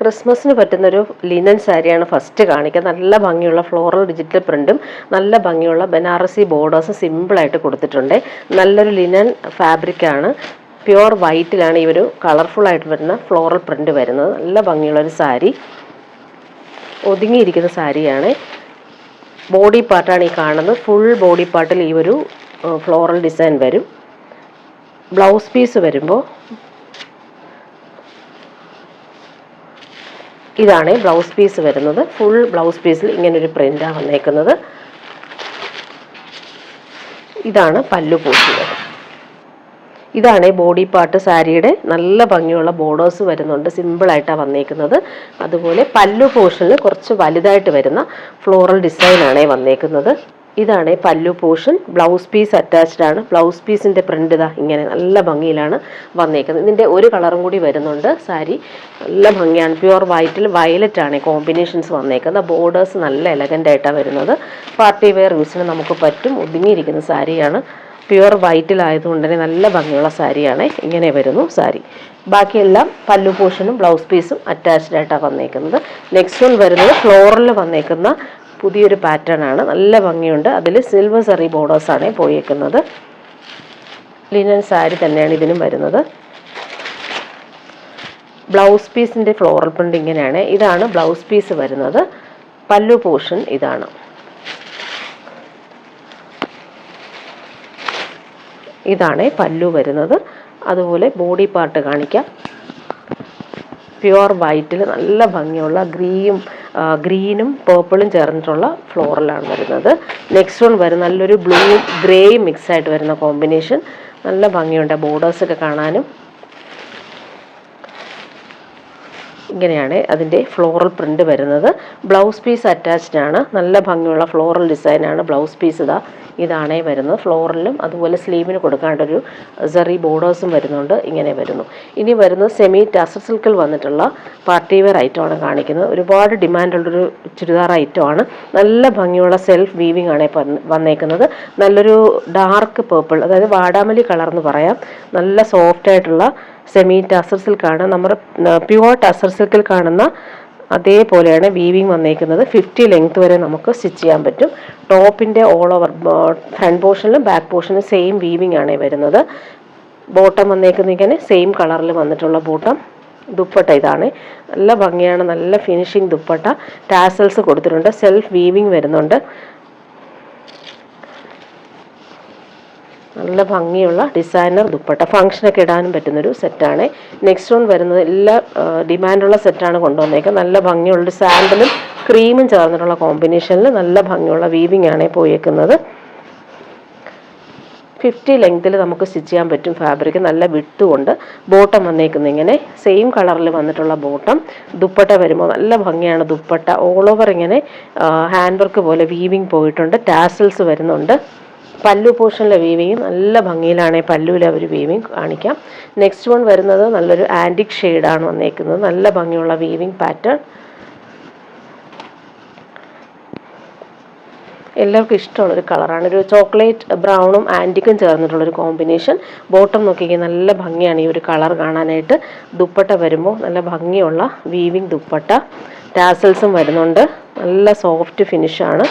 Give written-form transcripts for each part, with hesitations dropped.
ക്രിസ്മസിന് പറ്റുന്നൊരു ലിനൻ സാരിയാണ് ഫസ്റ്റ് കാണിക്കുക. നല്ല ഭംഗിയുള്ള ഫ്ലോറൽ ഡിജിറ്റൽ പ്രിൻറ്റും നല്ല ഭംഗിയുള്ള ബനാറസി ബോർഡേഴ്സ് സിമ്പിളായിട്ട് കൊടുത്തിട്ടുണ്ട്. നല്ലൊരു ലിനൻ ഫാബ്രിക്കാണ്. പ്യുവർ വൈറ്റിലാണ് ഈ ഒരു കളർഫുൾ ആയിട്ട് വരുന്ന ഫ്ലോറൽ പ്രിൻ്റ് വരുന്നത്. നല്ല ഭംഗിയുള്ളൊരു സാരി, ഒതുങ്ങിയിരിക്കുന്ന സാരിയാണ്. ബോഡി പാർട്ടാണ് ഈ കാണുന്നത്. ഫുൾ ബോഡി പാർട്ടിൽ ഈ ഒരു ഫ്ലോറൽ ഡിസൈൻ വരും. ബ്ലൗസ് പീസ് വരുമ്പോൾ ഇതാണ് ബ്ലൗസ് പീസ് വരുന്നത്. ഫുൾ ബ്ലൗസ് പീസിൽ ഇങ്ങനൊരു പ്രിൻ്റാണ് വന്നേക്കുന്നത്. ഇതാണ് പല്ലു പോർഷൻ. ഇതാണ് ബോഡി പാർട്ട് സാരിയുടെ. നല്ല ഭംഗിയുള്ള ബോർഡേഴ്സ് വരുന്നുണ്ട്, സിമ്പിളായിട്ടാണ് വന്നേക്കുന്നത്. അതുപോലെ പല്ലു പോർഷനിൽ കുറച്ച് വലുതായിട്ട് വരുന്ന ഫ്ലോറൽ ഡിസൈനാണ് വന്നേക്കുന്നത്. ഇതാണ് പല്ലു പോർഷൻ. ബ്ലൗസ് പീസ് അറ്റാച്ച്ഡ് ആണ്. ബ്ലൗസ് പീസിൻ്റെ പ്രിൻ്റ് ഇതാ ഇങ്ങനെ നല്ല ഭംഗിയിലാണ് വന്നേക്കുന്നത്. ഇതിൻ്റെ ഒരു കളറും കൂടി വരുന്നുണ്ട്. സാരി നല്ല ഭംഗിയാണ്. പ്യുവർ വൈറ്റിൽ വയലറ്റ് ആണ് കോമ്പിനേഷൻസ് വന്നേക്കുന്നത്. ബോർഡേഴ്സ് നല്ല എലഗൻ്റ് ആയിട്ടാണ് വരുന്നത്. പാർട്ടി വെയർ യൂസിന് നമുക്ക് പറ്റും. ഒതുങ്ങിയിരിക്കുന്ന സാരിയാണ്. പ്യുവർ വൈറ്റിലായതുകൊണ്ട് തന്നെ നല്ല ഭംഗിയുള്ള സാരിയാണ്. ഇങ്ങനെ വരുന്നു സാരി. ബാക്കിയെല്ലാം പല്ലു പോർഷനും ബ്ലൗസ് പീസും അറ്റാച്ച്ഡ് ആയിട്ടാണ് വന്നേക്കുന്നത്. നെക്സ്റ്റ് വൺ വരുന്നത് ഫ്ലോറലിൽ വന്നേക്കുന്ന പുതിയൊരു പാറ്റേൺ ആണ്. നല്ല ഭംഗിയുണ്ട്. അതിൽ സിൽവർ സെറി ബോർഡേഴ്സാണ് പോയേക്കുന്നത്. ലിനൻ സാരി തന്നെയാണ് ഇതിനും വരുന്നത്. ബ്ലൗസ് പീസിൻ്റെ ഫ്ലോറൽ പ്രിൻ്റ് ഇങ്ങനെയാണ്. ഇതാണ് ബ്ലൗസ് പീസ് വരുന്നത്. പല്ലു പോർഷൻ ഇതാണ്. ഇതാണ് പല്ലു വരുന്നത്. അതുപോലെ ബോഡി പാർട്ട് കാണിക്കാം. പ്യുവർ വൈറ്റിൽ നല്ല ഭംഗിയുള്ള ഗ്രീനും പേർപ്പിളും ചേർന്നിട്ടുള്ള ഫ്ലോറലാണ് വരുന്നത്. നെക്സ്റ്റ് വൺ വരുന്ന നല്ലൊരു ബ്ലൂവും ഗ്രേയും മിക്സ് ആയിട്ട് വരുന്ന കോമ്പിനേഷൻ. നല്ല ഭംഗിയുണ്ട് ബോർഡേഴ്സൊക്കെ കാണാനും. ഇങ്ങനെയാണ് അതിൻ്റെ ഫ്ലോറൽ പ്രിൻ്റ് വരുന്നത്. ബ്ലൗസ് പീസ് അറ്റാച്ച്ഡ് ആണ്. നല്ല ഭംഗിയുള്ള ഫ്ലോറൽ ഡിസൈനാണ് ബ്ലൗസ് പീസ്. ഇതാണേ വരുന്നത്. ഫ്ലോറലും അതുപോലെ സ്ലീവിന് കൊടുക്കാണ്ടൊരു സെറി ബോർഡേഴ്സും വരുന്നുണ്ട്. ഇങ്ങനെ വരുന്നു. ഇനി വരുന്നത് സെമി ടസർ സിൽക്കിൽ വന്നിട്ടുള്ള പാർട്ടി വെയർ ഐറ്റമാണ് കാണിക്കുന്നത്. ഒരുപാട് ഡിമാൻഡുള്ളൊരു ചുരിദാർ ഐറ്റമാണ്. നല്ല ഭംഗിയുള്ള സെൽഫ് വീവിങ് ആണ് വന്നേക്കുന്നത്. നല്ലൊരു ഡാർക്ക് പേർപ്പിൾ, അതായത് വാടാമല്ലി കളർ എന്ന് പറയാം. നല്ല സോഫ്റ്റ് ആയിട്ടുള്ള സെമി ടസർ സിൽക്കാണ്. നമ്മുടെ പ്യുവർ ടസർ സിൽക്കിൽ കാണുന്ന അതേപോലെയാണ് വീവിങ് വന്നേക്കുന്നത്. 50 ലെങ്ത് വരെ നമുക്ക് സ്റ്റിച്ച് ചെയ്യാൻ പറ്റും. ടോപ്പിൻ്റെ ഓൾ ഓവർ ഫ്രണ്ട് പോർഷനിലും ബാക്ക് പോർഷനിലും സെയിം വീവിങ് ആണ് വരുന്നത്. ബോട്ടം വന്നേക്കുന്നത് ഇങ്ങനെ സെയിം കളറിൽ വന്നിട്ടുള്ള ബോട്ടം. ദുപ്പട്ട ഇതാണ്. നല്ല ഭംഗിയാണ്. നല്ല ഫിനിഷിങ് ദുപ്പട്ട. ടാസൽസ് കൊടുത്തിട്ടുണ്ട്. സെൽഫ് വീവിങ് വരുന്നുണ്ട്. നല്ല ഭംഗിയുള്ള ഡിസൈനർ ദുപ്പട്ട. ഫംഗ്ഷനൊക്കെ ഇടാനും പറ്റുന്നൊരു സെറ്റാണ്. നെക്സ്റ്റ് വൺ വരുന്നത് എല്ലാ ഡിമാൻഡുള്ള സെറ്റാണ് കൊണ്ടുവന്നേക്കുന്നത്. നല്ല ഭംഗിയുള്ള സാൻഡലും ക്രീമും ചേർന്നിട്ടുള്ള കോമ്പിനേഷനിൽ നല്ല ഭംഗിയുള്ള വീവിങ് ആണ് പോയേക്കുന്നത്. 50 ലെങ്ത്തിൽ നമുക്ക് സ്റ്റിച്ച് ചെയ്യാൻ പറ്റും. ഫാബ്രിക് നല്ല വിട്ടുകൊണ്ട്. ബോട്ടം വന്നേക്കുന്നത് ഇങ്ങനെ സെയിം കളറിൽ വന്നിട്ടുള്ള ബോട്ടം. ദുപ്പട്ട വരുമ്പോൾ നല്ല ഭംഗിയാണ് ദുപ്പട്ട. ഓൾ ഓവർ ഇങ്ങനെ ഹാൻഡ് വർക്ക് പോലെ വീവിങ് പോയിട്ടുണ്ട്. ടാസൽസ് വരുന്നുണ്ട്. പല്ലു പോർഷനിലെ വീവിങ് നല്ല ഭംഗിയിലാണ്. പല്ലുവിലെ ഒരു വീവിങ് കാണിക്കാം. നെക്സ്റ്റ് വൺ വരുന്നത് നല്ലൊരു ആൻറ്റിക് ഷെയ്ഡാണ് വന്നേക്കുന്നത്. നല്ല ഭംഗിയുള്ള വീവിങ് പാറ്റേൺ. എല്ലാവർക്കും ഇഷ്ടമുള്ളൊരു കളറാണ്. ഒരു ചോക്ലേറ്റ് ബ്രൗണും ആൻറ്റിക്കും ചേർന്നിട്ടുള്ളൊരു കോമ്പിനേഷൻ. ബോട്ടം നോക്കിയാൽ നല്ല ഭംഗിയാണ് ഈ ഒരു കളർ കാണാനായിട്ട്. ദുപ്പട്ട വരുമ്പോൾ നല്ല ഭംഗിയുള്ള വീവിങ് ദുപ്പട്ട. ടാസൽസും വരുന്നുണ്ട്. നല്ല സോഫ്റ്റ് ഫിനിഷാണ്.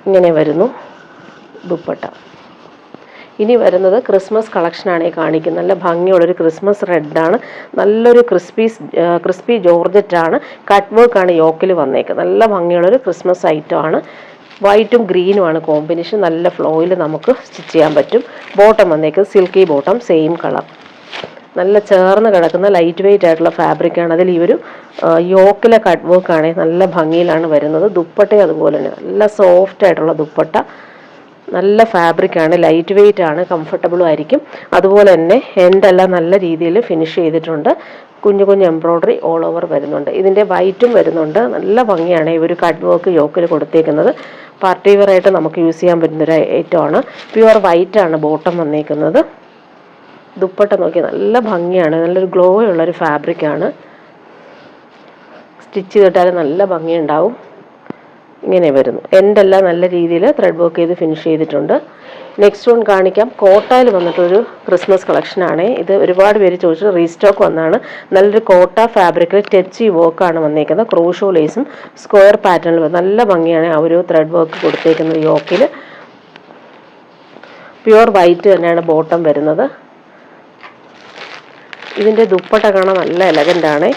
ഇങ്ങനെ വരുന്നു ദുപ്പട്ട. ഇനി വരുന്നത് ക്രിസ്മസ് കളക്ഷനാണ് കാണിക്കുന്നത്. നല്ല ഭംഗിയുള്ളൊരു ക്രിസ്മസ് റെഡാണ്. നല്ലൊരു ക്രിസ്പി ജോർജറ്റാണ്. കട്ട് വർക്കാണ് യോക്കിൽ വന്നേക്കുന്നത്. നല്ല ഭംഗിയുള്ളൊരു ക്രിസ്മസ് ഐറ്റമാണ്. വൈറ്റും ഗ്രീനുമാണ് കോമ്പിനേഷൻ. നല്ല ഫ്ലോയിൽ നമുക്ക് സ്റ്റിച്ച് ചെയ്യാൻ പറ്റും. ബോട്ടം വന്നേക്കുന്നത് സിൽക്കി ബോട്ടം, സെയിം കളർ. നല്ല ചേർന്ന് കിടക്കുന്ന ലൈറ്റ് വെയിറ്റ് ആയിട്ടുള്ള ഫാബ്രിക്കാണ്. അതിൽ ഈ ഒരു യോക്കിലെ കട്ട് വർക്കാണ് നല്ല ഭംഗിയിലാണ് വരുന്നത്. ദുപ്പട്ട അതുപോലെ തന്നെ നല്ല സോഫ്റ്റ് ആയിട്ടുള്ള ദുപ്പട്ട. നല്ല ഫാബ്രിക്കാണ്. ലൈറ്റ് വെയിറ്റ് ആണ്. കംഫർട്ടബിളും ആയിരിക്കും. അതുപോലെ തന്നെ എൻഡെല്ലാം നല്ല രീതിയിൽ ഫിനിഷ് ചെയ്തിട്ടുണ്ട്. കുഞ്ഞു കുഞ്ഞു എംബ്രോയ്ഡറി ഓൾ ഓവർ വരുന്നുണ്ട്. ഇതിൻ്റെ വൈറ്റും വരുന്നുണ്ട്. നല്ല ഭംഗിയാണ് ഈ ഒരു കട്ട് വർക്ക് യോക്കിൽ കൊടുത്തേക്കുന്നത്. പാർട്ടി വെയർ ആയിട്ട് നമുക്ക് യൂസ് ചെയ്യാൻ പറ്റുന്നൊരു ഐറ്റമാണ്. പ്യുവർ വൈറ്റ് ആണ് ബോട്ടം വന്നേക്കുന്നത്. ദുപ്പട്ട നോക്കി നല്ല ഭംഗിയാണ്. നല്ലൊരു ഗ്ലോ ഉള്ളൊരു ഫാബ്രിക്കാണ്. സ്റ്റിച്ച് ചെയ്തിട്ടാൽ നല്ല ഭംഗിയുണ്ടാവും. ഇങ്ങനെ വരുന്നു. എൻഡെല്ലാം നല്ല രീതിയിൽ ത്രെഡ് വർക്ക് ചെയ്ത് ഫിനിഷ് ചെയ്തിട്ടുണ്ട്. നെക്സ്റ്റ് വൺ കാണിക്കാം. കോട്ടയിൽ വന്നിട്ടൊരു ക്രിസ്മസ് കളക്ഷനാണ് ഇത്. ഒരുപാട് പേര് ചോദിച്ചു, റീസ്റ്റോക്ക് വന്നാണ്. നല്ലൊരു കോട്ട ഫാബ്രിക്കിൽ ടച്ച് വർക്കാണ് വന്നേക്കുന്നത്. ക്രോഷോ ലേസും സ്ക്വയർ പാറ്റേണിൽ നല്ല ഭംഗിയാണ് ആ ഒരു ത്രെഡ് വർക്ക് കൊടുത്തേക്കുന്നത്. യോക്കിൽ പ്യുവർ വൈറ്റ് തന്നെയാണ് ബോട്ടം വരുന്നത്. ഇതിൻ്റെ ദുപ്പട്ട കാണാൻ നല്ല എലഗൻ്റാണ്.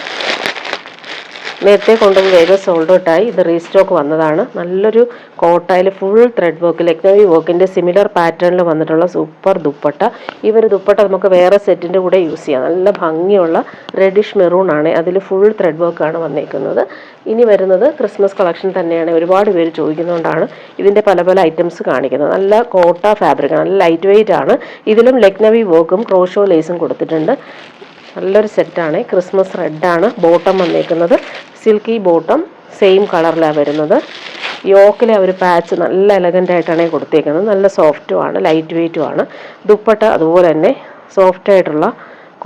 നേരത്തെ കൊണ്ടുവന്ന് വേഗം സോൾഡ് ഔട്ടായി. ഇത് റീസ്റ്റോക്ക് വന്നതാണ്. നല്ലൊരു കോട്ടയിൽ ഫുൾ ത്രെഡ് വർക്ക്, ലക്നവി വർക്കിൻ്റെ സിമിലർ പാറ്റേണിൽ വന്നിട്ടുള്ള സൂപ്പർ ദുപ്പട്ട. ഈ ഒരു ദുപ്പട്ട നമുക്ക് വേറെ സെറ്റിൻ്റെ കൂടെ യൂസ് ചെയ്യാം. നല്ല ഭംഗിയുള്ള റെഡിഷ് മെറൂൺ ആണ്. അതിൽ ഫുൾ ത്രെഡ് വർക്കാണ് വന്നേക്കുന്നത്. ഇനി വരുന്നത് ക്രിസ്മസ് കളക്ഷൻ തന്നെയാണ്. ഒരുപാട് പേര് ചോദിക്കുന്നതുകൊണ്ടാണ് ഇതിൻ്റെ പല പല ഐറ്റംസ് കാണിക്കുന്നത്. നല്ല കോട്ട ഫാബ്രിക്, നല്ല ലൈറ്റ് വെയിറ്റ് ആണ്. ഇതിലും ലക്നവി വർക്കും ക്രോഷോ ലേസും കൊടുത്തിട്ടുണ്ട്. നല്ലൊരു സെറ്റാണ്. ക്രിസ്മസ് റെഡാണ് ബോട്ടം വന്നേക്കുന്നത്. സിൽക്കി ബോട്ടം സെയിം കളറിലാണ് വരുന്നത്. യോക്കിലെ ഒരു പാച്ച് നല്ല എലഗൻ്റായിട്ടാണ് കൊടുത്തേക്കുന്നത്. നല്ല സോഫ്റ്റുമാണ്, ലൈറ്റ് വെയ്റ്റുമാണ്. ദുപ്പട്ട അതുപോലെ തന്നെ സോഫ്റ്റായിട്ടുള്ള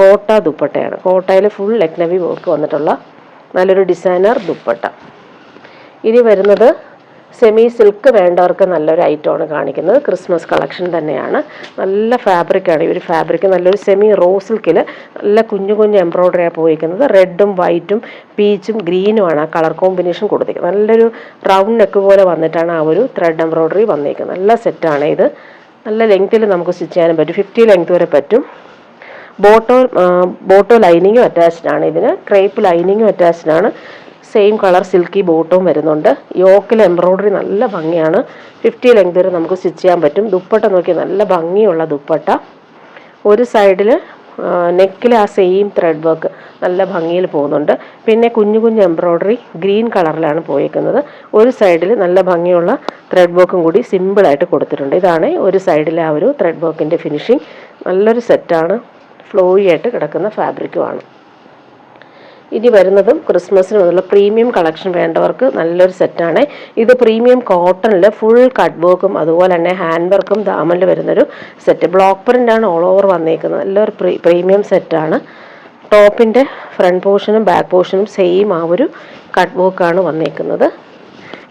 കോട്ട ദുപ്പട്ടയാണ്. കോട്ടയിൽ ഫുൾ ലക്നവി വർക്ക് വന്നിട്ടുള്ള നല്ലൊരു ഡിസൈനർ ദുപ്പട്ട. ഇനി വരുന്നത് സെമി സിൽക്ക് വേണ്ടവർക്ക് നല്ലൊരു ഐറ്റമാണ് കാണിക്കുന്നത്. ക്രിസ്മസ് കളക്ഷൻ തന്നെയാണ്. നല്ല ഫാബ്രിക്കാണ്. ഈ ഒരു ഫാബ്രിക് നല്ലൊരു സെമി റോ സിൽക്കിൽ നല്ല കുഞ്ഞു കുഞ്ഞു എംബ്രോയ്ഡറിയാണ് പോയിരിക്കുന്നത്. റെഡും വൈറ്റും പീച്ചും ഗ്രീനുമാണ് ആ കളർ കോമ്പിനേഷൻ കൊടുത്തിരിക്കുന്നത്. നല്ലൊരു റൗണ്ട് നെക്ക് പോലെ വന്നിട്ടാണ് ആ ഒരു ത്രെഡ് എംബ്രോയ്ഡറി വന്നിരിക്കുന്നത്. നല്ല സെറ്റാണ് ഇത്. നല്ല ലെങ്ത്തിൽ നമുക്ക് സ്റ്റിച്ച് ചെയ്യാനും പറ്റും. 50 ലെങ്ത് വരെ പറ്റും. ബോട്ടോ ലൈനിങ്ങും അറ്റാച്ച്ഡ് ആണ്. ഇതിന് ക്രേപ്പ് ലൈനിങ്ങും അറ്റാച്ച്ഡ് ആണ്. സെയിം കളർ സിൽക്കി ബോട്ടവും വരുന്നുണ്ട്. യോക്കിൽ എംബ്രോയ്ഡറി നല്ല ഭംഗിയാണ്. 50 ലെങ്ത് വരെ നമുക്ക് സ്റ്റിച്ച് ചെയ്യാൻ പറ്റും. ദുപ്പട്ട നോക്കി നല്ല ഭംഗിയുള്ള ദുപ്പട്ട. ഒരു സൈഡിൽ നെക്കിൽ ആ സെയിം ത്രെഡ് വർക്ക് നല്ല ഭംഗിയിൽ പോകുന്നുണ്ട്. പിന്നെ കുഞ്ഞു കുഞ്ഞു എംബ്രോയ്ഡറി ഗ്രീൻ കളറിലാണ് പോയേക്കുന്നത്. ഒരു സൈഡിൽ നല്ല ഭംഗിയുള്ള ത്രെഡ് വർക്കും കൂടി സിമ്പിളായിട്ട് കൊടുത്തിട്ടുണ്ട്. ഇതാണ് ഒരു സൈഡിലെ ആ ഒരു ത്രെഡ് വർക്കിൻ്റെ ഫിനിഷിങ്. നല്ലൊരു സെറ്റാണ്. ഫ്ലോയി ആയിട്ട് കിടക്കുന്ന ഫാബ്രിക്കുമാണ്. ഇനി വരുന്നതും ക്രിസ്മസിന് വന്നുള്ള പ്രീമിയം കളക്ഷൻ വേണ്ടവർക്ക് നല്ലൊരു സെറ്റാണ്. ഇത് പ്രീമിയം കോട്ടണിൽ ഫുൾ കട്ട് വർക്കും അതുപോലെ തന്നെ ഹാൻഡ് വർക്കും ദാമനിൽ വരുന്നൊരു സെറ്റ്. ബ്ലോക്ക് പ്രിൻ്റാണ് ഓൾ ഓവർ വന്നേക്കുന്നത്. നല്ലൊരു പ്രീമിയം സെറ്റാണ്. ടോപ്പിൻ്റെ ഫ്രണ്ട് പോർഷനും ബാക്ക് പോർഷനും സെയിം ആ ഒരു കട്ട് വർക്കാണ് വന്നേക്കുന്നത്.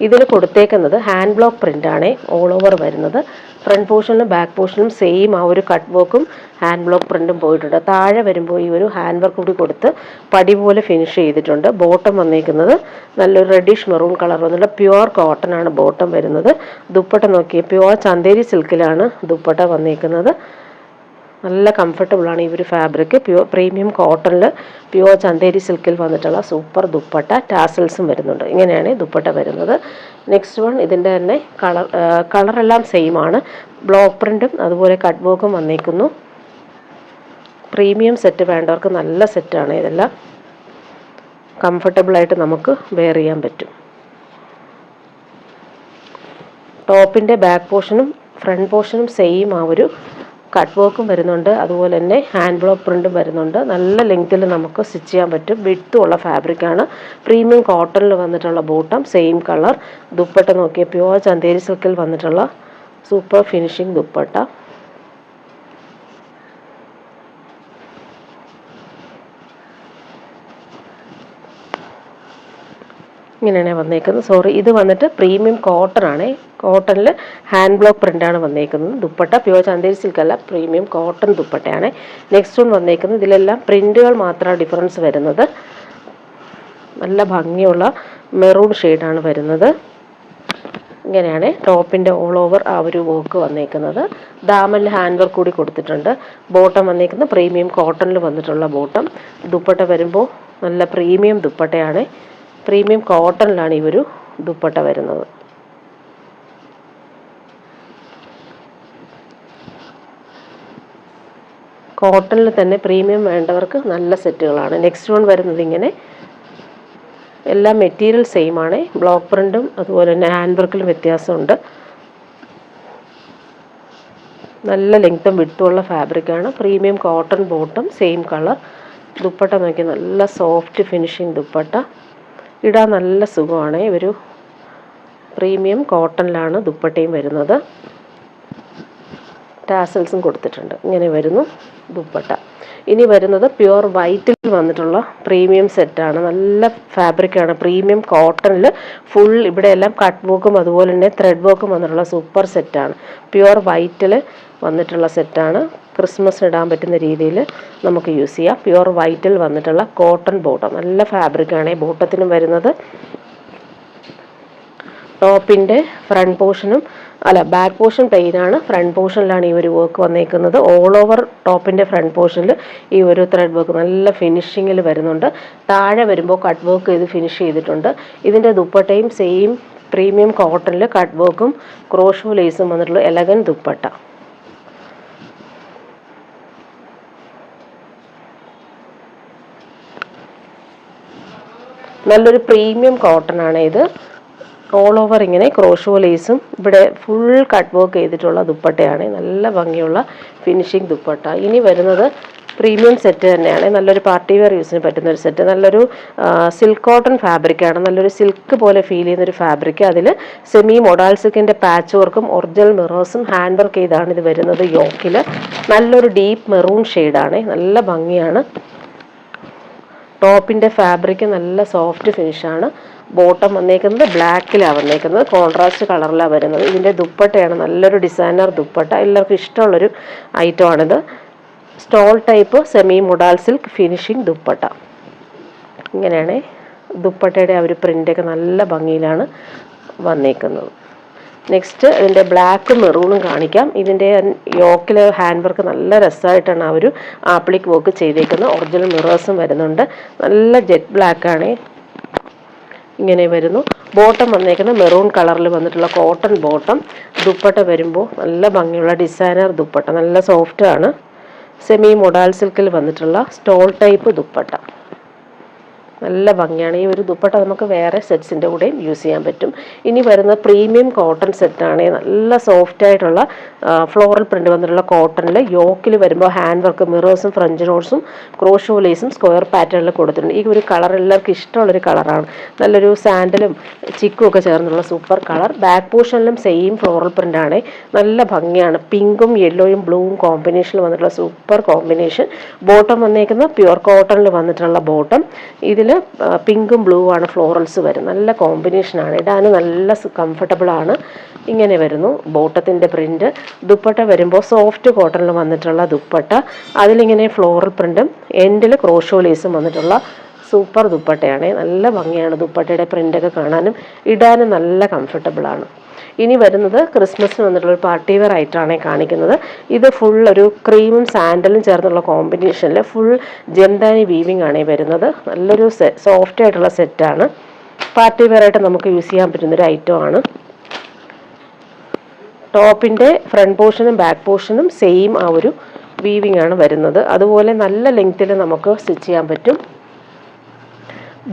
ഇതിൽ കൊടുത്തേക്കുന്നത് ഹാൻഡ് ബ്ലോക്ക് പ്രിൻ്റാണ് ഓൾ ഓവർ വരുന്നത്. ഫ്രണ്ട് പോർഷനും ബാക്ക് പോർഷനും സെയിം ആ ഒരു കട്ട് വർക്കും ഹാൻഡ് ബ്ലോക്ക് പ്രിൻറ്റും പോയിട്ടുണ്ട്. താഴെ വരുമ്പോൾ ഈ ഒരു ഹാൻഡ് വർക്ക് കൂടി കൊടുത്ത് പടി പോലെ ഫിനിഷ് ചെയ്തിട്ടുണ്ട്. ബോട്ടം വന്നേക്കുന്നത് നല്ലൊരു റെഡിഷ് മെറൂൺ കളർ വന്നിട്ട് പ്യുവർ കോട്ടൺ ആണ് ബോട്ടം വരുന്നത്. ദുപ്പട്ട നോക്കി പ്യുവർ ചന്തേരി സിൽക്കിലാണ് ദുപ്പട്ട വന്നേക്കുന്നത്. നല്ല കംഫർട്ടബിളാണ് ഈ ഒരു ഫാബ്രിക്. പ്രീമിയം കോട്ടണിൽ പ്യുവർ ചന്തേരി സിൽക്കിൽ വന്നിട്ടുള്ള സൂപ്പർ ദുപ്പട്ട. ടാസൽസും വരുന്നുണ്ട്. ഇങ്ങനെയാണ് ദുപ്പട്ട വരുന്നത്. നെക്സ്റ്റ് വൺ ഇതിൻ്റെ തന്നെ കളറെല്ലാം സെയിം ആണ്. ബ്ലോക്ക് പ്രിൻറ്റും അതുപോലെ കട്ട് വർക്കും വന്നേക്കുന്നു. പ്രീമിയം സെറ്റ് വേണ്ടവർക്ക് നല്ല സെറ്റാണ്. ഇതെല്ലാം കംഫർട്ടബിളായിട്ട് നമുക്ക് വെയർ ചെയ്യാൻ പറ്റും. ടോപ്പിൻ്റെ ബാക്ക് പോർഷനും ഫ്രണ്ട് പോർഷനും സെയിം ആ ഒരു കട്ട് വർക്കും വരുന്നുണ്ട്. അതുപോലെ തന്നെ ഹാൻഡ് ബ്ലോക്ക് പ്രിൻറ്റും വരുന്നുണ്ട്. നല്ല ലെങ്ത്തിൽ നമുക്ക് സ്റ്റിച്ച് ചെയ്യാൻ പറ്റും. വിഡ്ത്തുള്ള ഫാബ്രിക്കാണ്. പ്രീമിയം കോട്ടണിൽ വന്നിട്ടുള്ള ബോട്ടം സെയിം കളർ. ദുപ്പട്ട നോക്കിയ പ്യുവർ ചന്തേരി സിൽക്കിൽ വന്നിട്ടുള്ള സൂപ്പർ ഫിനിഷിംഗ് ദുപ്പട്ട. ഇങ്ങനെയാണ് വന്നേക്കുന്നത്. ഇത് വന്നിട്ട് പ്രീമിയം കോട്ടൺ ആണ്. കോട്ടണിൽ ഹാൻഡ് ബ്ലോക്ക് പ്രിൻ്റാണ് വന്നേക്കുന്നത്. ദുപ്പട്ട പ്യുവർ ചന്തേരി സിൽക്കല്ല, പ്രീമിയം കോട്ടൺ ദുപ്പട്ടയാണ്. നെക്സ്റ്റ് വൺ വന്നേക്കുന്നത് ഇതിലെല്ലാം പ്രിൻറ്റുകൾ മാത്രമാണ് ഡിഫറൻസ് വരുന്നത്. നല്ല ഭംഗിയുള്ള മെറൂൺ ഷെയ്ഡാണ് വരുന്നത്. ഇങ്ങനെയാണ് ടോപ്പിൻ്റെ ഓൾ ഓവർ ആ ഒരു വർക്ക് വന്നേക്കുന്നത്. ദാമനിൽ ഹാൻഡ് വർക്ക് കൂടി കൊടുത്തിട്ടുണ്ട്. ബോട്ടം വന്നേക്കുന്നത് പ്രീമിയം കോട്ടണിൽ വന്നിട്ടുള്ള ബോട്ടം. ദുപ്പട്ട വരുമ്പോൾ നല്ല പ്രീമിയം ദുപ്പട്ടയാണ്. പ്രീമിയം കോട്ടണിലാണ് ഈ ഒരു ദുപ്പട്ട വരുന്നത്. കോട്ടണിൽ തന്നെ പ്രീമിയം വേണ്ടവർക്ക് നല്ല സെറ്റുകളാണ്. നെക്സ്റ്റ് വൺ വരുന്നത് ഇങ്ങനെ എല്ലാ മെറ്റീരിയൽ സെയിം ആണ്. ബ്ലോക്ക് പ്രിൻറ്റും അതുപോലെ തന്നെ ഹാൻഡ് വർക്കിലും വ്യത്യാസമുണ്ട്. നല്ല ലെങ്ത്തും വിഡ്ത്തുള്ള ഫാബ്രിക്കാണ്. Premium cotton bottom same colour. Dupatta നോക്കി നല്ല സോഫ്റ്റ് ഫിനിഷിങ് ദുപ്പട്ട. ഇടാൻ നല്ല സുഖമാണ്. ഒരു പ്രീമിയം കോട്ടണിലാണ് ദുപ്പട്ടയും വരുന്നത്. ടാസൽസും കൊടുത്തിട്ടുണ്ട്. ഇങ്ങനെ വരുന്നു ദുപ്പട്ട. ഇനി വരുന്നത് പ്യുവർ വൈറ്റിൽ വന്നിട്ടുള്ള പ്രീമിയം സെറ്റാണ്. നല്ല ഫാബ്രിക്കാണ്, പ്രീമിയം കോട്ടണിൽ ഫുൾ ഇവിടെയെല്ലാം കട്ട് വർക്കും അതുപോലെ തന്നെ ത്രെഡ് വർക്കും വന്നിട്ടുള്ള സൂപ്പർ സെറ്റാണ്. പ്യുവർ വൈറ്റിൽ വന്നിട്ടുള്ള സെറ്റാണ്. ക്രിസ്മസിന് ഇടാൻ പറ്റുന്ന രീതിയിൽ നമുക്ക് യൂസ് ചെയ്യാം. പ്യുവർ വൈറ്റിൽ വന്നിട്ടുള്ള കോട്ടൺ ബോട്ടം, നല്ല ഫാബ്രിക്കാണ് ബോട്ടത്തിനും വരുന്നത്. ടോപ്പിൻ്റെ ഫ്രണ്ട് പോർഷനും ബാക്ക് പോർഷൻ പ്ലെയിൻ ആണ്, ഫ്രണ്ട് പോർഷനിലാണ് ഈ ഒരു വർക്ക് വന്നേക്കുന്നത്. ഓൾ ഓവർ ടോപ്പിൻ്റെ ഫ്രണ്ട് പോർഷനിൽ ഈ ഒരു ത്രെഡ് വർക്ക് നല്ല ഫിനിഷിങ്ങിൽ വരുന്നുണ്ട്. താഴെ വരുമ്പോൾ കട്ട് വർക്ക് ചെയ്ത് ഫിനിഷ് ചെയ്തിട്ടുണ്ട്. ഇതിൻ്റെ ദുപ്പട്ടയും സെയിം പ്രീമിയം കോട്ടണിൽ കട്ട് വർക്കും ക്രോഷോ ലേസും വന്നിട്ടുള്ള എലഗൻ ദുപ്പട്ട. നല്ലൊരു പ്രീമിയം കോട്ടൺ ആണ് ഇത്. ഓൾ ഓവർ ഇങ്ങനെ ക്രോഷോ ലേസും ഇവിടെ ഫുൾ കട്ട് വർക്ക് ചെയ്തിട്ടുള്ള ദുപ്പട്ടയാണ്. നല്ല ഭംഗിയുള്ള ഫിനിഷിങ് ദുപ്പട്ട. ഇനി വരുന്നത് പ്രീമിയം സെറ്റ് തന്നെയാണ്. നല്ലൊരു പാർട്ടി വെയർ യൂസിന് പറ്റുന്ന ഒരു സെറ്റ്. നല്ലൊരു സിൽക്ക് കോട്ടൺ ഫാബ്രിക്കാണ്. നല്ലൊരു സിൽക്ക് പോലെ ഫീൽ ചെയ്യുന്നൊരു ഫാബ്രിക്. അതിൽ സെമി മൊഡാൾ സിൽക്കിൻ്റെ പാച്ച് വർക്കും ഒറിജിനൽ മിറേഴ്സും ഹാൻഡ് വർക്ക് ചെയ്താണ് ഇത് വരുന്നത്. യോക്കിൽ നല്ലൊരു ഡീപ്പ് മെറൂൺ ഷെയ്ഡാണ്. നല്ല ഭംഗിയാണ്. ടോപ്പിൻ്റെ ഫാബ്രിക് നല്ല സോഫ്റ്റ് ഫിനിഷാണ്. ബോട്ടം വന്നേക്കുന്നത് ബ്ലാക്കിലാണ് വന്നേക്കുന്നത്, കോൺട്രാസ്റ്റ് കളറിലാണ് വരുന്നത്. ഇതിൻ്റെ ദുപ്പട്ടയാണ് നല്ലൊരു ഡിസൈനർ ദുപ്പട്ട. എല്ലാവർക്കും ഇഷ്ടമുള്ളൊരു ഐറ്റമാണിത്. Stole type semi modal silk finishing dupatta. ഇങ്ങനെയാണ് ദുപ്പട്ടയുടെ ആ ഒരു പ്രിൻ്റൊക്കെ നല്ല ഭംഗിയിലാണ് വന്നേക്കുന്നത്. നെക്സ്റ്റ് ഇതിൻ്റെ ബ്ലാക്കും മെറൂണും കാണിക്കാം. ഇതിൻ്റെ യോക്കിൽ ഹാൻഡ് വർക്ക് നല്ല രസമായിട്ടാണ് ആ ഒരു ആപ്ലിക് വർക്ക് ചെയ്തേക്കുന്നത്. ഒറിജിനൽ മിറേഴ്സും വരുന്നുണ്ട്. നല്ല ജെറ്റ് ബ്ലാക്കാണ്. ഇങ്ങനെ വരുന്നു. ബോട്ടം വന്നേക്കുന്ന മെറൂൺ കളറിൽ വന്നിട്ടുള്ള കോട്ടൺ ബോട്ടം. ദുപ്പട്ട വരുമ്പോൾ നല്ല ഭംഗിയുള്ള ഡിസൈനർ ദുപ്പട്ട, നല്ല സോഫ്റ്റാണ്. സെമി മൊഡാൾ സിൽക്കിൽ വന്നിട്ടുള്ള സ്റ്റോൾ ടൈപ്പ് ദുപ്പട്ട. നല്ല ഭംഗിയാണ്. ഈ ഒരു ദുപ്പട്ട നമുക്ക് വേറെ സെറ്റ്സിൻ്റെ കൂടെയും യൂസ് ചെയ്യാൻ പറ്റും. ഇനി വരുന്ന പ്രീമിയം കോട്ടൺ സെറ്റാണ്. നല്ല സോഫ്റ്റ് ആയിട്ടുള്ള ഫ്ലോറൽ പ്രിൻ്റ് വന്നിട്ടുള്ള കോട്ടണിൽ യോക്കിൽ വരുമ്പോൾ ഹാൻഡ് വർക്ക് മിറേഴ്സും ഫ്രഞ്ച് നോട്ട്സും ക്രോഷോ ലേസും സ്ക്വയർ പാറ്റേണിൽ കൊടുത്തിട്ടുണ്ട്. ഈ ഒരു കളർ എല്ലാവർക്കും ഇഷ്ടമുള്ളൊരു കളറാണ്. നല്ലൊരു സാൻഡലും ചിക്കും ഒക്കെ ചേർന്നുള്ള സൂപ്പർ കളർ. ബാക്ക് പോർഷനിലും സെയിം ഫ്ലോറൽ പ്രിൻ്റാണ്. നല്ല ഭംഗിയാണ്. പിങ്കും യെല്ലോയും ബ്ലൂവും കോമ്പിനേഷനിൽ വന്നിട്ടുള്ള സൂപ്പർ കോമ്പിനേഷൻ. ബോട്ടം വന്നേക്കുന്ന പ്യുവർ കോട്ടണിൽ വന്നിട്ടുള്ള ബോട്ടം. ഇതിൽ പിങ്കും ബ്ലൂ ആണ് ഫ്ലോറൽസ് വരും. നല്ല കോമ്പിനേഷനാണ്. ഇടാൻ നല്ല കംഫർട്ടബിൾ ആണ്. ഇങ്ങനെ വരുന്നു ബോട്ടത്തിൻ്റെ പ്രിൻ്റ്. ദുപ്പട്ട വരുമ്പോൾ സോഫ്റ്റ് കോട്ടണിൽ വന്നിട്ടുള്ള ദുപ്പട്ട. അതിലിങ്ങനെ ഫ്ലോറൽ പ്രിൻ്റും എൻഡിൽ ക്രോഷോ ലേസും വന്നിട്ടുള്ള സൂപ്പർ ദുപ്പട്ടയാണ്. നല്ല ഭംഗിയാണ് ദുപ്പട്ടയുടെ പ്രിൻ്റൊക്കെ കാണാനും ഇടാനും നല്ല കംഫർട്ടബിളാണ്. ഇനി വരുന്നത് ക്രിസ്മസിന് വന്നിട്ടുള്ള ഒരു പാർട്ടി വെയർ ആയിട്ടാണ് കാണിക്കുന്നത്. ഇത് ഫുൾ ഒരു ക്രീമും സാൻഡലും ചേർന്നുള്ള കോമ്പിനേഷനിൽ ഫുൾ ജംദാനി വീവിംഗ് ആണ് വരുന്നത്. നല്ലൊരു സോഫ്റ്റ് ആയിട്ടുള്ള സെറ്റാണ്. പാർട്ടി വെയർ ആയിട്ട് നമുക്ക് യൂസ് ചെയ്യാൻ പറ്റുന്നൊരു ഐറ്റമാണ്. ടോപ്പിൻ്റെ ഫ്രണ്ട് പോർഷനും ബാക്ക് പോർഷനും സെയിം ആ ഒരു വീവിംഗ് ആണ് വരുന്നത്. അതുപോലെ നല്ല ലെങ്ത്തിൽ നമുക്ക് സ്റ്റിച്ച് ചെയ്യാൻ പറ്റും.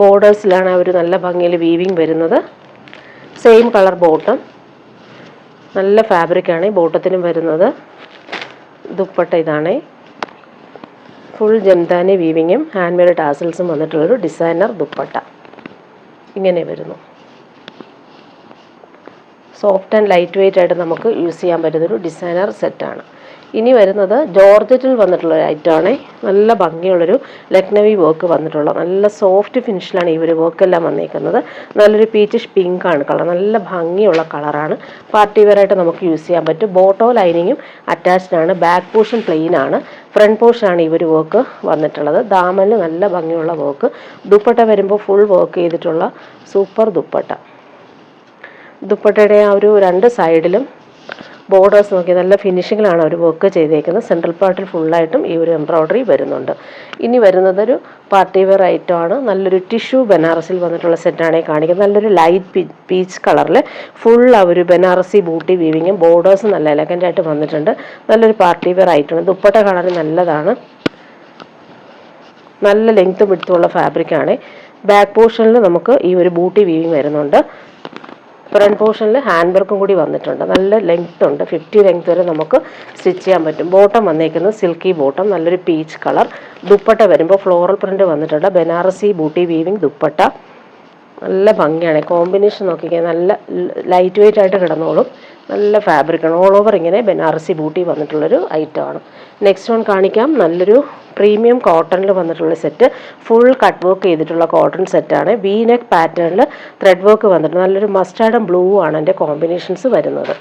ബോർഡേഴ്സിലാണ് ആ ഒരു നല്ല ഭംഗിയിൽ വീവിംഗ് വരുന്നത്. Same colour bottom. നല്ല ഫാബ്രിക്കാണ് ബോട്ടത്തിനും വരുന്നത്. ദുപ്പട്ട ഇതാണ്. ഫുൾ ജംദാനി വീവിങ്ങും ഹാൻഡ് മെയ്ഡ് ടാസൽസും വന്നിട്ടുള്ളൊരു ഡിസൈനർ ദുപ്പട്ട. ഇങ്ങനെ വരുന്നു. സോഫ്റ്റ് ആൻഡ് ലൈറ്റ് വെയ്റ്റ് ആയിട്ട് നമുക്ക് യൂസ് ചെയ്യാൻ പറ്റുന്നൊരു ഡിസൈനർ സെറ്റാണ്. ഇനി വരുന്നത് ജോർജറ്റിൽ വന്നിട്ടുള്ള ഒരു ഐറ്റമാണ്. നല്ല ഭംഗിയുള്ളൊരു ലക്നവി വർക്ക് വന്നിട്ടുള്ള നല്ല സോഫ്റ്റ് ഫിനിഷിലാണ് ഈ ഒരു വർക്കെല്ലാം വന്നിരിക്കുന്നത്. നല്ലൊരു പീച്ചിഷ് പിങ്ക് ആണ് കളർ. നല്ല ഭംഗിയുള്ള കളറാണ്. പാർട്ടി വെയർ ആയിട്ട് നമുക്ക് യൂസ് ചെയ്യാൻ പറ്റും. ബോട്ടോ ലൈനിങ്ങും അറ്റാച്ച്ഡ് ആണ്. ബാക്ക് പോർഷൻ പ്ലെയിൻ ആണ്. ഫ്രണ്ട് പോർഷനാണ് ഈ ഒരു വർക്ക് വന്നിട്ടുള്ളത്. ദാമനിൽ നല്ല ഭംഗിയുള്ള വർക്ക്. ദുപ്പട്ട വരുമ്പോൾ ഫുൾ വർക്ക് ചെയ്തിട്ടുള്ള സൂപ്പർ ദുപ്പട്ട. ദുപ്പട്ടയുടെ ആ ഒരു രണ്ട് സൈഡിലും ബോർഡേഴ്സ് നോക്കി നല്ല ഫിനിഷിങ്ങിലാണ് അവർ വർക്ക് ചെയ്തേക്കുന്നത്. സെൻട്രൽ പാർട്ടിൽ ഫുള്ളായിട്ടും ഈ ഒരു എംബ്രോയ്ഡറി വരുന്നുണ്ട്. ഇനി വരുന്നതൊരു പാർട്ടി വെയർ ഐറ്റമാണ്. നല്ലൊരു ടിഷ്യൂ ബനാറസിൽ വന്നിട്ടുള്ള സെറ്റാണ് കാണിക്കുന്നത്. നല്ലൊരു ലൈറ്റ് പീച്ച് കളറിൽ ഫുൾ ആ ഒരു ബനാറസി ബൂട്ടി വീവിങ്ങും ബോർഡേഴ്സ് നല്ല എലഗൻ്റായിട്ട് വന്നിട്ടുണ്ട്. നല്ലൊരു പാർട്ടി വെയർ ഐറ്റമാണ്. ദുപ്പട്ട കളർ നല്ലതാണ്. നല്ല ലെങ്ത്തും വിഡ്ത്തുമുള്ള ഫാബ്രിക്കാണ്. ബാക്ക് പോർഷനിൽ നമുക്ക് ഈ ഒരു ബൂട്ടി വീവിങ് വരുന്നുണ്ട്. ഫ്രണ്ട് പോർഷനിൽ ഹാൻഡ് വർക്കും കൂടി വന്നിട്ടുണ്ട്. നല്ല ലെങ്ത് ഉണ്ട്. 50 ലെങ്ത് വരെ നമുക്ക് സ്റ്റിച്ച് ചെയ്യാൻ പറ്റും. ബോട്ടം വന്നേക്കുന്നത് സിൽക്കി ബോട്ടം. നല്ലൊരു പീച്ച് കളർ. ദുപ്പട്ട വരുമ്പോൾ ഫ്ലോറൽ പ്രിന്റ് വന്നിട്ടുണ്ട്. Banarasi booty weaving dupatta. നല്ല ഭംഗിയാണ്. കോമ്പിനേഷൻ നോക്കിക്കാൻ നല്ല ലൈറ്റ് വെയിറ്റ് ആയിട്ട് കിടന്നോളും. നല്ല ഫാബ്രിക്കാണ്. ഓൾ ഓവർ ഇങ്ങനെ ബനാറസി ബൂട്ടി വന്നിട്ടുള്ളൊരു ഐറ്റമാണ്. നെക്സ്റ്റ് വൺ കാണിക്കാം. നല്ലൊരു പ്രീമിയം കോട്ടണിൽ വന്നിട്ടുള്ള സെറ്റ്. ഫുൾ കട്ട് വർക്ക് ചെയ്തിട്ടുള്ള കോട്ടൺ സെറ്റാണ്. വി നെക്ക് പാറ്റേണിൽ ത്രെഡ് വർക്ക് വന്നിട്ടുണ്ട്. നല്ലൊരു മസ്റ്റാർഡ് ബ്ലൂ ആണ് എൻ്റെ കോമ്പിനേഷൻസ് വരുന്നത്.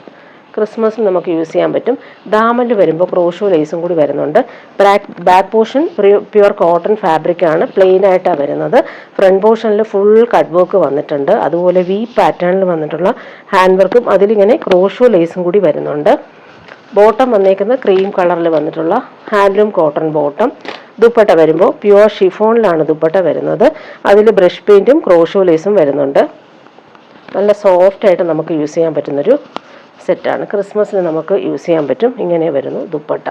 ക്രിസ്മസിന് നമുക്ക് യൂസ് ചെയ്യാൻ പറ്റും. ദാമനിൽ വരുമ്പോൾ ക്രോഷോ ലേസും കൂടി വരുന്നുണ്ട്. ബാക്ക് പോർഷൻ പ്യുവർ കോട്ടൺ ഫാബ്രിക്കാണ്, പ്ലെയിൻ ആയിട്ടാണ് വരുന്നത്. ഫ്രണ്ട് പോർഷനിൽ ഫുൾ കട്ട് വർക്ക് വന്നിട്ടുണ്ട്. അതുപോലെ വി പാറ്റേണിൽ വന്നിട്ടുള്ള ഹാൻഡ് വർക്കും അതിലിങ്ങനെ ക്രോഷോ ലേസും കൂടി വരുന്നുണ്ട്. ബോട്ടം വന്നേക്കുന്നത് ക്രീം കളറിൽ വന്നിട്ടുള്ള ഹാൻഡ്ലൂം കോട്ടൺ ബോട്ടം. ദുപ്പട്ട വരുമ്പോൾ പ്യുവർ ഷിഫോണിലാണ് ദുപ്പട്ട വരുന്നത്. അതിൽ ബ്രഷ് പെയിൻറ്റും ക്രോഷോ ലേസും വരുന്നുണ്ട്. നല്ല സോഫ്റ്റായിട്ട് നമുക്ക് യൂസ് ചെയ്യാൻ പറ്റുന്നൊരു സെറ്റാണ്. ക്രിസ്മസിന് നമുക്ക് യൂസ് ചെയ്യാൻ പറ്റും. ഇങ്ങനെ വരുന്നു ദുപ്പട്ട.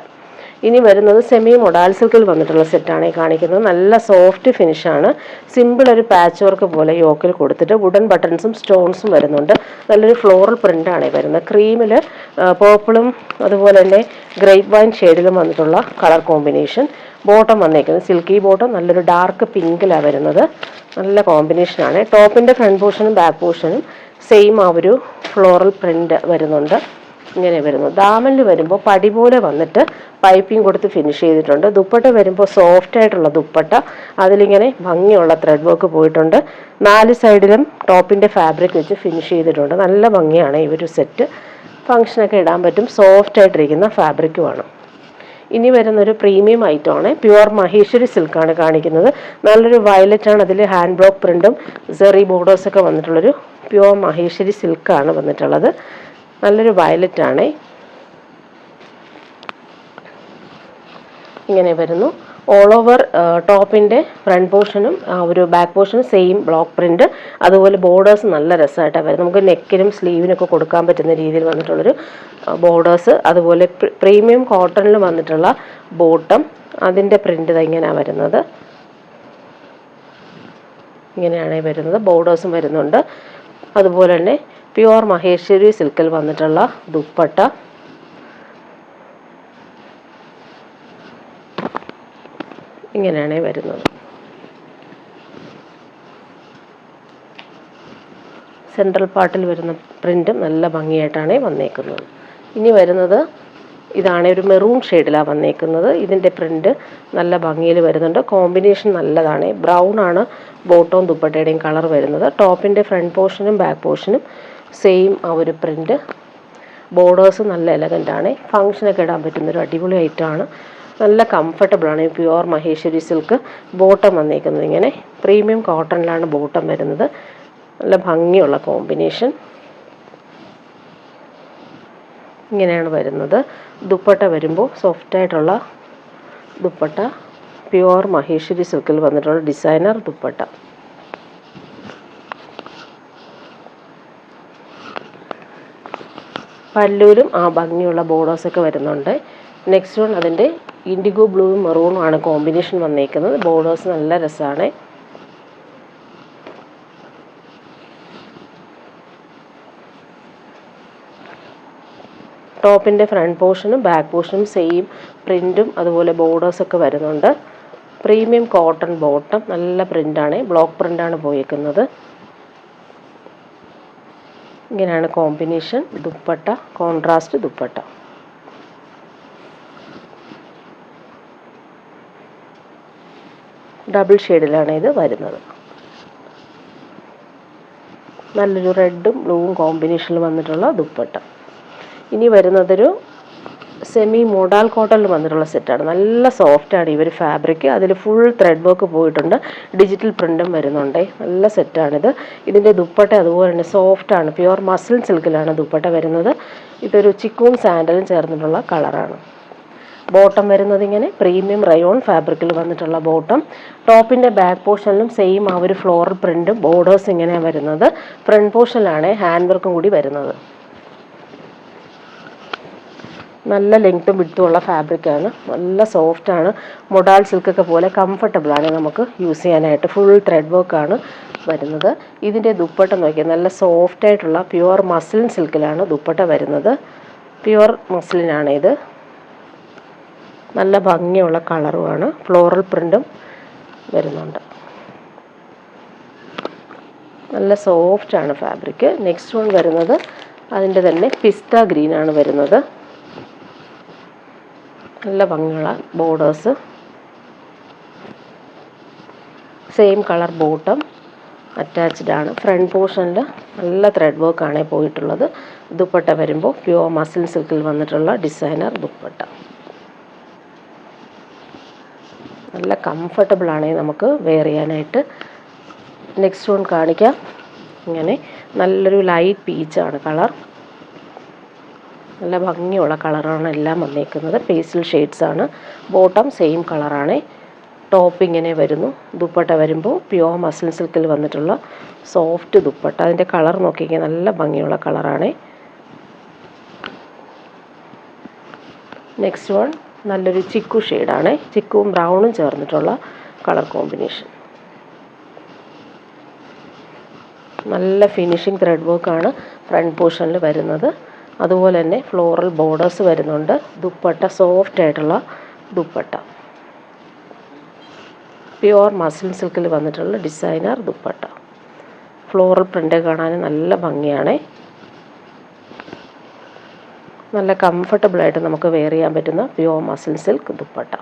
ഇനി വരുന്നത് സെമി മൊഡാൽ സിൽക്കിൽ വന്നിട്ടുള്ള സെറ്റാണ് ഈ കാണിക്കുന്നത്. നല്ല സോഫ്റ്റ് ഫിനിഷാണ്. സിമ്പിൾ ഒരു പാച്ച് വർക്ക് പോലെ യോക്കിൽ കൊടുത്തിട്ട് വുഡൻ ബട്ടൺസും സ്റ്റോൺസും വരുന്നുണ്ട്. നല്ലൊരു ഫ്ലോറൽ പ്രിൻ്റാണ് വരുന്നത്. ക്രീമിൽ പേർപ്പിളും അതുപോലെ തന്നെ ഗ്രേപ്പ് വൈൻ ഷെയ്ഡിലും വന്നിട്ടുള്ള കളർ കോമ്പിനേഷൻ. ബോട്ടം വന്നേക്കുന്നത് സിൽക്കി ബോട്ടം, നല്ലൊരു ഡാർക്ക് പിങ്കിലാണ് വരുന്നത്. നല്ല കോമ്പിനേഷനാണ്. ടോപ്പിൻ്റെ ഫ്രണ്ട് പോർഷനും ബാക്ക് പോർഷനും സെയിം ആ ഒരു ഫ്ലോറൽ പ്രിൻ്റ് വരുന്നുണ്ട്. ഇങ്ങനെ വരുന്നു. ദാമനിൽ വരുമ്പോൾ പടി പോലെ വന്നിട്ട് പൈപ്പിംഗ് കൊടുത്ത് ഫിനിഷ് ചെയ്തിട്ടുണ്ട്. ദുപ്പട്ട വരുമ്പോൾ സോഫ്റ്റ് ആയിട്ടുള്ള ദുപ്പട്ട, അതിലിങ്ങനെ ഭംഗിയുള്ള ത്രെഡ് വർക്ക് പോയിട്ടുണ്ട്. 4 സൈഡിലും ടോപ്പിൻ്റെ ഫാബ്രിക് വെച്ച് ഫിനിഷ് ചെയ്തിട്ടുണ്ട്. നല്ല ഭംഗിയാണ് ഈ ഒരു സെറ്റ്. ഫങ്ഷനൊക്കെ ഇടാൻ പറ്റും. സോഫ്റ്റ് ആയിട്ടിരിക്കുന്ന ഫാബ്രിക്കുമാണ്. ഇനി വരുന്നൊരു പ്രീമിയം ഐറ്റമാണ്. പ്യുവർ മഹേശ്വരി സിൽക്കാണ് കാണിക്കുന്നത്. നല്ലൊരു വയലറ്റാണ്. അതിൽ ഹാൻഡ് ബ്ലോക്ക് പ്രിൻറ്റും സെറി ബോർഡേഴ്സൊക്കെ വന്നിട്ടുള്ളൊരു പ്യുവർ മഹേശ്വരി സിൽക്കാണ് വന്നിട്ടുള്ളത്. നല്ലൊരു വയലറ്റാണ്. ഇങ്ങനെ വരുന്നു. ഓൾ ഓവർ ടോപ്പിൻ്റെ ഫ്രണ്ട് പോർഷനും ഒരു ബാക്ക് പോർഷനും സെയിം ബ്ലോക്ക് പ്രിൻറ്റ്. അതുപോലെ ബോർഡേഴ്സ് നല്ല രസമായിട്ടാണ് വരുന്നത്. നമുക്ക് നെക്കിനും സ്ലീവിനൊക്കെ കൊടുക്കാൻ പറ്റുന്ന രീതിയിൽ വന്നിട്ടുള്ളൊരു ബോർഡേഴ്സ്. അതുപോലെ പ്രീമിയം കോട്ടണിൽ വന്നിട്ടുള്ള ബോട്ടം, അതിൻ്റെ പ്രിൻ്റ് ഇങ്ങനെയാണ് വരുന്നത്. ഇങ്ങനെയാണ് വരുന്നത്. ബോർഡേഴ്സും വരുന്നുണ്ട്. അതുപോലെ തന്നെ പ്യുവർ മഹേശ്വരി സിൽക്കിൽ വന്നിട്ടുള്ള ദുപ്പട്ട. ഇങ്ങനെയാണ് വരുന്നത്. സെൻട്രൽ പാർട്ടിൽ വരുന്ന പ്രിൻറ്റും നല്ല ഭംഗിയായിട്ടാണ് വന്നേക്കുന്നത്. ഇനി വരുന്നത് ഇതാണ്, ഒരു മെറൂൺ ഷെയ്ഡിലാണ് വന്നേക്കുന്നത്. ഇതിൻ്റെ പ്രിൻറ്റ് നല്ല ഭംഗിയിൽ വരുന്നുണ്ട്. കോമ്പിനേഷൻ നല്ലതാണ്. ബ്രൗൺ ആണ് ബോട്ടവും ദുപ്പട്ടയുടെയും കളർ വരുന്നത്. ടോപ്പിൻ്റെ ഫ്രണ്ട് പോർഷനും ബാക്ക് പോർഷനും സെയിം ആ ഒരു പ്രിൻറ്റ്. ബോർഡേഴ്സ് നല്ല എലഗൻ്റാണ്. ഫങ്ഷനൊക്കെ ഇടാൻ പറ്റുന്നൊരു അടിപൊളി ഐറ്റമാണ്. നല്ല കംഫർട്ടബിളാണ്. ഈ പ്യുവർ മഹേശ്വരി സിൽക്ക്. ബോട്ടം വന്നേക്കുന്നത് ഇങ്ങനെ പ്രീമിയം കോട്ടണിലാണ് ബോട്ടം വരുന്നത്. നല്ല ഭംഗിയുള്ള കോമ്പിനേഷൻ. ഇങ്ങനെയാണ് വരുന്നത്. ദുപ്പട്ട വരുമ്പോൾ സോഫ്റ്റായിട്ടുള്ള ദുപ്പട്ട. പ്യുവർ മഹേശ്വരി സിൽക്കിൽ വന്നിട്ടുള്ള ഡിസൈനർ ദുപ്പട്ട. പല്ലൂരും ആ ഭംഗിയുള്ള ബോർഡേഴ്സൊക്കെ വരുന്നുണ്ട്. നെക്സ്റ്റ് വൺ അതിൻ്റെ ഇൻഡിഗോ ബ്ലൂവും മെറൂണും ആണ് കോമ്പിനേഷൻ വന്നേക്കുന്നത്. ബോർഡേഴ്സ് നല്ല രസമാണ്. ടോപ്പിൻ്റെ ഫ്രണ്ട് പോർഷനും ബാക്ക് പോർഷനും സെയിം പ്രിൻറ്റും അതുപോലെ ബോർഡേഴ്സൊക്കെ വരുന്നുണ്ട്. പ്രീമിയം കോട്ടൺ ബോട്ടം, നല്ല പ്രിൻ്റാണ്. ബ്ലോക്ക് പ്രിൻ്റാണ് പോയേക്കുന്നത്. ഇങ്ങനെയാണ് combination. Dupatta contrast dupatta. Double ഷെയ്ഡിലാണ് ഇത് വരുന്നത്. നല്ലൊരു റെഡും ബ്ലൂവും കോമ്പിനേഷനിൽ വന്നിട്ടുള്ള ദുപ്പട്ട. ഇനി വരുന്നതൊരു സെമി മോഡാൽ കോട്ടണിൽ വന്നിട്ടുള്ള സെറ്റാണ്. നല്ല സോഫ്റ്റാണ് ഈ ഒരു ഫാബ്രിക്. അതിൽ ഫുൾ ത്രെഡ് വർക്ക് പോയിട്ടുണ്ട്. ഡിജിറ്റൽ പ്രിൻറ്റും വരുന്നുണ്ട്. നല്ല സെറ്റാണിത്. ഇതിൻ്റെ ദുപ്പട്ട അതുപോലെ തന്നെ സോഫ്റ്റാണ്. പ്യുവർ മസ്ലിൻ സിൽക്കിലാണ് ദുപ്പട്ട വരുന്നത്. ഇതൊരു ചിക്കും സാൻഡലും ചേർന്നിട്ടുള്ള കളറാണ്. ബോട്ടം വരുന്നത് ഇങ്ങനെ പ്രീമിയം റയോൺ ഫാബ്രിക്കിൽ വന്നിട്ടുള്ള ബോട്ടം. ടോപ്പിൻ്റെ ബാക്ക് പോർഷനിലും സെയിം ആ ഒരു ഫ്ലോറൽ പ്രിൻറ്റും ബോർഡേഴ്സ് ഇങ്ങനെയാണ് വരുന്നത്. ഫ്രണ്ട് പോർഷനിലാണ് ഹാൻഡ് വർക്കും കൂടി വരുന്നത്. നല്ല ലെങ്ത്തും വിഡ്ത്തുമുള്ള ഫാബ്രിക്കാണ്. നല്ല സോഫ്റ്റാണ്. മൊഡാൽ സിൽക്കൊക്കെ പോലെ കംഫർട്ടബിളാണ് നമുക്ക് യൂസ് ചെയ്യാനായിട്ട്. ഫുൾ ത്രെഡ് വർക്കാണ് വരുന്നത്. ഇതിൻ്റെ ദുപ്പട്ട നോക്കിയാൽ നല്ല സോഫ്റ്റായിട്ടുള്ള പ്യുവർ മസ്ലിൻ സിൽക്കിലാണ് ദുപ്പട്ട വരുന്നത്. പ്യുവർ മസ്ലിനാണ് ഇത്. നല്ല ഭംഗിയുള്ള കളറുമാണ്. ഫ്ലോറൽ പ്രിൻറ്റും വരുന്നുണ്ട്. നല്ല സോഫ്റ്റാണ് ഫാബ്രിക്. നെക്സ്റ്റ് വൺ വരുന്നത് അതിൻ്റെ തന്നെ പിസ്ത ഗ്രീനാണ് വരുന്നത്. നല്ല ഭംഗിയുള്ള borders, same colour bottom attached ആണ്. ഫ്രണ്ട് പോർഷനിൽ നല്ല ത്രെഡ് വർക്കാണ് പോയിട്ടുള്ളത്. ദുപ്പട്ട വരുമ്പോൾ പ്യുവർ മസിൽ സിൽക്കിൽ വന്നിട്ടുള്ള ഡിസൈനർ ദുപ്പട്ട. നല്ല കംഫർട്ടബിൾ ആണ് നമുക്ക് വെയർ ചെയ്യാനായിട്ട്. നെക്സ്റ്റ് വൺ കാണിക്കാം. ഇങ്ങനെ നല്ലൊരു ലൈറ്റ് പീച്ചാണ് കളർ. നല്ല ഭംഗിയുള്ള കളറാണ് എല്ലാം വന്നേക്കുന്നത്. പേസ്റ്റൽ ഷെയ്ഡ്സാണ്. ബോട്ടം സെയിം കളറാണ്. ടോപ്പ് ഇങ്ങനെ വരുന്നു. ദുപ്പട്ട വരുമ്പോൾ പ്യുവർ മസിൽ സിൽക്കിൽ വന്നിട്ടുള്ള സോഫ്റ്റ് ദുപ്പട്ട. അതിൻ്റെ കളർ നോക്കിക്കഴിഞ്ഞാൽ നല്ല ഭംഗിയുള്ള കളറാണ്. നെക്സ്റ്റ് വൺ നല്ലൊരു ചിക്കു ഷെയ്ഡാണ്. ചിക്കുവും ബ്രൗണും ചേർന്നിട്ടുള്ള കളർ കോമ്പിനേഷൻ. നല്ല ഫിനിഷിംഗ് ത്രെഡ് വർക്കാണ് ഫ്രണ്ട് പോർഷനിൽ വരുന്നത്. അതുപോലെ തന്നെ ഫ്ലോറൽ ബോർഡേഴ്സ് വരുന്നുണ്ട്. ദുപ്പട്ട സോഫ്റ്റ് ആയിട്ടുള്ള ദുപ്പട്ട, പ്യുവർ മസിൽ സിൽക്കിൽ വന്നിട്ടുള്ള ഡിസൈനർ ദുപ്പട്ട. ഫ്ലോറൽ പ്രിൻ്റ് കാണാൻ നല്ല ഭംഗിയാണ്. നല്ല കംഫർട്ടബിളായിട്ട് നമുക്ക് വെയർ ചെയ്യാൻ പറ്റുന്ന പ്യുവർ മസിൽ സിൽക്ക് ദുപ്പട്ട.